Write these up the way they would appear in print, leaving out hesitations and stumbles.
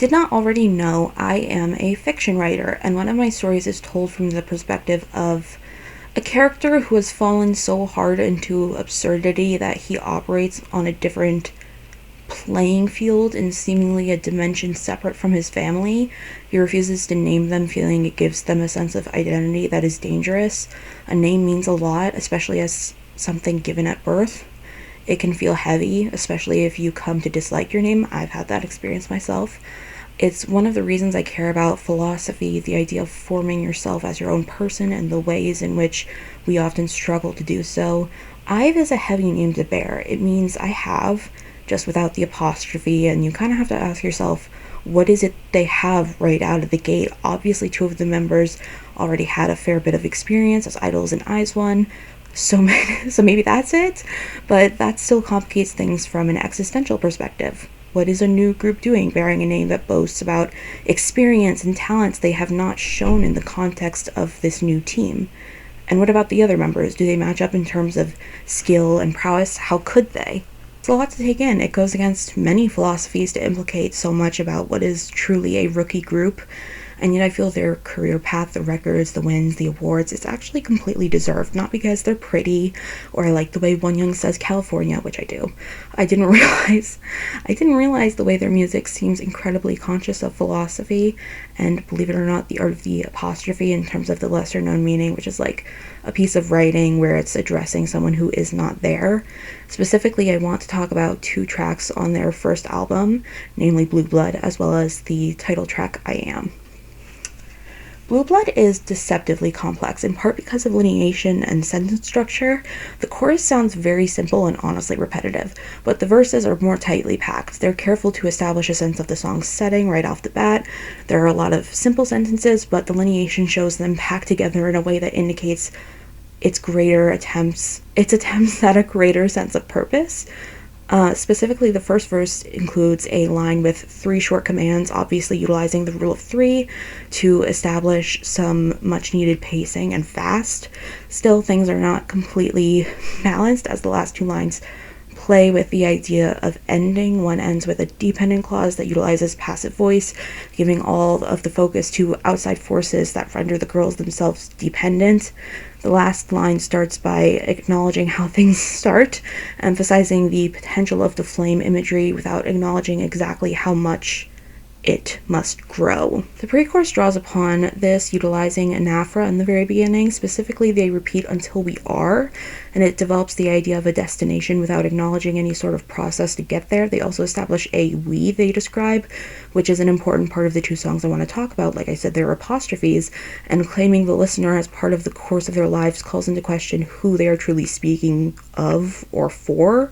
did not already know, I am a fiction writer, and one of my stories is told from the perspective of a character who has fallen so hard into absurdity that he operates on a different playing field in seemingly a dimension separate from his family. He refuses to name them, feeling it gives them a sense of identity that is dangerous. A name means a lot, especially as something given at birth. It can feel heavy, especially if you come to dislike your name. I've had that experience myself. It's one of the reasons I care about philosophy, the idea of forming yourself as your own person and the ways in which we often struggle to do so. I've is a heavy name to bear. It means I have, just without the apostrophe, and you kind of have to ask yourself, what is it they have right out of the gate? Obviously, two of the members already had a fair bit of experience as idols in IZ*ONE, so maybe that's it, but that still complicates things from an existential perspective. What is a new group doing bearing a name that boasts about experience and talents they have not shown in the context of this new team? And what about the other members? Do they match up in terms of skill and prowess? How could they? It's a lot to take in. It goes against many philosophies to implicate so much about what is truly a rookie group, and yet I feel their career path, the records, the wins, the awards, it's actually completely deserved, not because they're pretty or I like the way Wonyoung says California, which I do. I didn't realize the way their music seems incredibly conscious of philosophy, and believe it or not, the art of the apostrophe in terms of the lesser known meaning, which is like a piece of writing where it's addressing someone who is not there. Specifically, I want to talk about two tracks on their first album, namely Blue Blood, as well as the title track, I Am. Blue Blood is deceptively complex, in part because of lineation and sentence structure. The chorus sounds very simple and honestly repetitive, but the verses are more tightly packed. They're careful to establish a sense of the song's setting right off the bat. There are a lot of simple sentences, but the lineation shows them packed together in a way that indicates its attempts at a greater sense of purpose. Specifically, the first verse includes a line with 3 short commands, obviously utilizing the rule of 3 to establish some much-needed pacing and fast. Still, things are not completely balanced, as the last 2 lines play with the idea of ending. One ends with a dependent clause that utilizes passive voice, giving all of the focus to outside forces that render the girls themselves dependent. The last line starts by acknowledging how things start, emphasizing the potential of the flame imagery without acknowledging exactly how much it must grow. The pre-chorus draws upon this, utilizing anaphora in the very beginning. Specifically, they repeat until we are, and it develops the idea of a destination without acknowledging any sort of process to get there. They also establish a we they describe, which is an important part of the 2 songs I want to talk about. Like I said, they're apostrophes, and claiming the listener as part of the course of their lives calls into question who they are truly speaking of or for.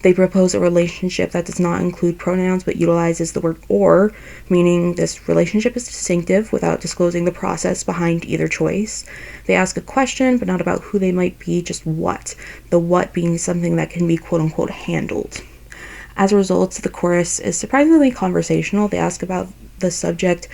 They propose a relationship that does not include pronouns but utilizes the word or, meaning this relationship is distinctive without disclosing the process behind either choice. They ask a question, but not about who they might be, just what. The what being something that can be quote-unquote handled. As a result, the chorus is surprisingly conversational. They ask about the subject,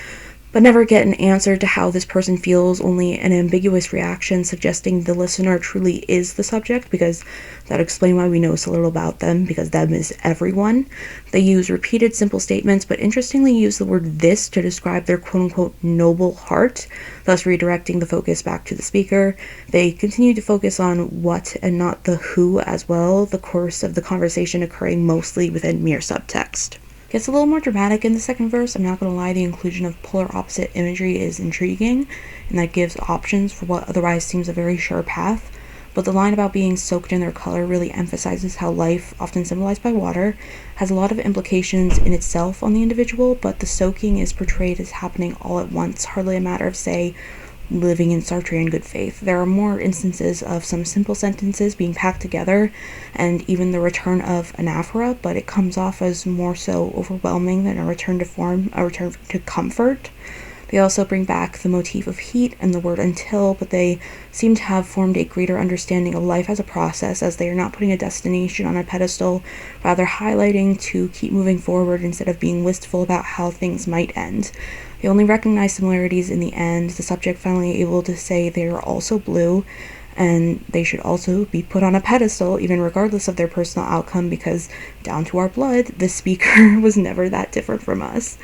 but never get an answer to how this person feels, only an ambiguous reaction suggesting the listener truly is the subject, because that explains why we know so little about them, because them is everyone. They use repeated simple statements, but interestingly use the word this to describe their quote-unquote noble heart, thus redirecting the focus back to the speaker. They continue to focus on what and not the who as well, the course of the conversation occurring mostly within mere subtext. Gets a little more dramatic in the second verse. I'm not going to lie, the inclusion of polar opposite imagery is intriguing, and that gives options for what otherwise seems a very sure path. But the line about being soaked in their color really emphasizes how life, often symbolized by water, has a lot of implications in itself on the individual, but the soaking is portrayed as happening all at once, hardly a matter of, say, living in Sartrean good faith. There are more instances of some simple sentences being packed together, and even the return of anaphora, but it comes off as more so overwhelming than a return to form, a return to comfort. They also bring back the motif of heat and the word until, but they seem to have formed a greater understanding of life as a process, as they are not putting a destination on a pedestal, rather highlighting to keep moving forward instead of being wistful about how things might end. They only recognize similarities in the end, the subject finally able to say they are also blue, and they should also be put on a pedestal, even regardless of their personal outcome, because down to our blood, the speaker was never that different from us.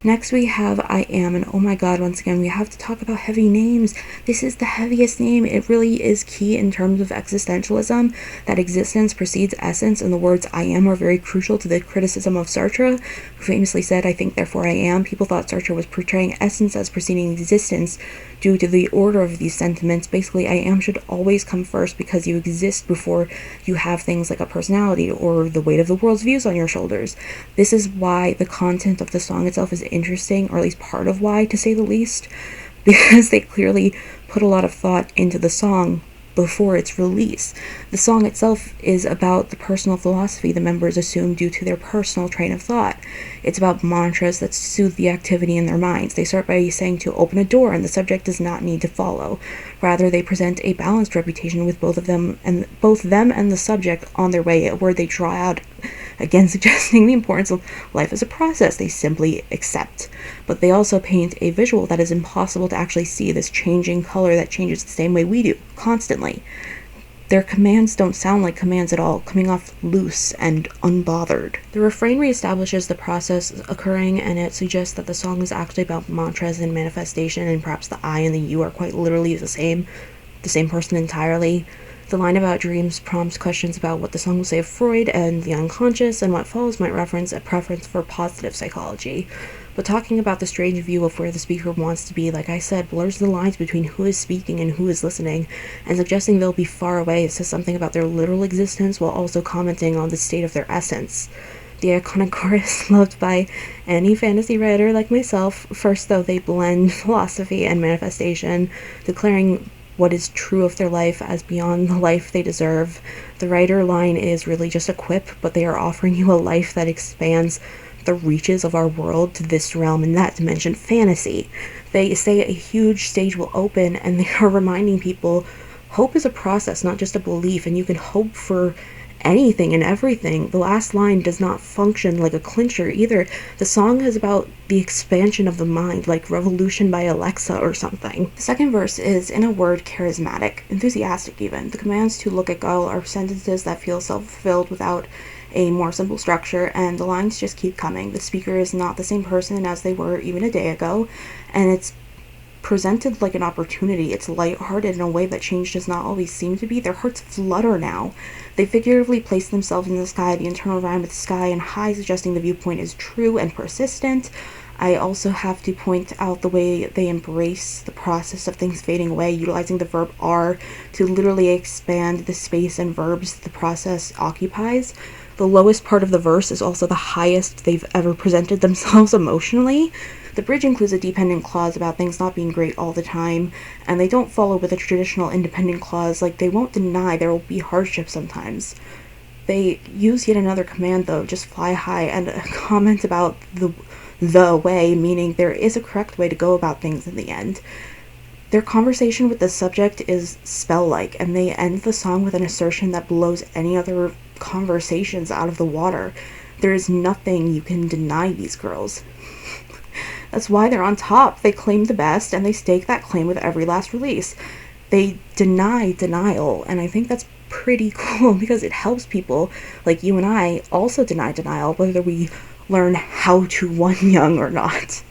Next we have I Am, and oh my god, once again, we have to talk about heavy names. This is the heaviest name. It really is key in terms of existentialism, that existence precedes essence, and the words I am are very crucial to the criticism of Sartre, who famously said, I think, therefore I am. People thought Sartre was portraying essence as preceding existence due to the order of these sentiments. Basically, I am should always come first because you exist before you have things like a personality or the weight of the world's views on your shoulders. This is why the content of the song itself is interesting, or at least part of why, to say the least, because they clearly put a lot of thought into the song before its release. The song itself is about the personal philosophy the members assume due to their personal train of thought. It's about mantras that soothe the activity in their minds. They start by saying to open a door, and the subject does not need to follow. Rather, they present a balanced reputation with both them and the subject on their way, a word they draw out, again suggesting the importance of life as a process they simply accept. But they also paint a visual that is impossible to actually see, this changing color that changes the same way we do, constantly. Their commands don't sound like commands at all, coming off loose and unbothered. The refrain reestablishes the process occurring, and it suggests that the song is actually about mantras and manifestation, and perhaps the I and the you are quite literally the same person entirely. The line about dreams prompts questions about what the song will say of Freud and the unconscious, and what follows might reference a preference for positive psychology. But talking about the strange view of where the speaker wants to be, like I said, blurs the lines between who is speaking and who is listening, and suggesting they'll be far away. It says something about their literal existence while also commenting on the state of their essence. The iconic chorus, loved by any fantasy writer like myself. First, though, they blend philosophy and manifestation, declaring what is true of their life as beyond the life they deserve. The writer line is really just a quip, but they are offering you a life that expands the reaches of our world to this realm and that dimension, fantasy. They say a huge stage will open, and they are reminding people hope is a process, not just a belief, and you can hope for anything and everything. The last line does not function like a clincher either. The song is about the expansion of the mind, like Revolution by Alexa or something. The second verse is, in a word, charismatic, enthusiastic even. The commands to look at Gaeul are sentences that feel self-fulfilled without a more simple structure, and the lines just keep coming. The speaker is not the same person as they were even a day ago, and it's presented like an opportunity. It's lighthearted in a way that change does not always seem to be. Their hearts flutter now. They figuratively place themselves in the sky, the internal rhyme with sky and high, suggesting the viewpoint is true and persistent. I also have to point out the way they embrace the process of things fading away, utilizing the verb are to literally expand the space and verbs the process occupies. The lowest part of the verse is also the highest they've ever presented themselves emotionally. The bridge includes a dependent clause about things not being great all the time, and they don't follow with a traditional independent clause, like they won't deny there will be hardship sometimes. They use yet another command though, just fly high, and a comment about the way, meaning there is a correct way to go about things in the end. Their conversation with the subject is spell-like, and they end the song with an assertion that blows any other conversations out of the water. There is nothing you can deny these girls. That's why they're on top. They claim the best, and they stake that claim with every last release. They deny denial, and I think that's pretty cool because it helps people like you and I also deny denial, whether we learn how to Wonyoung or not.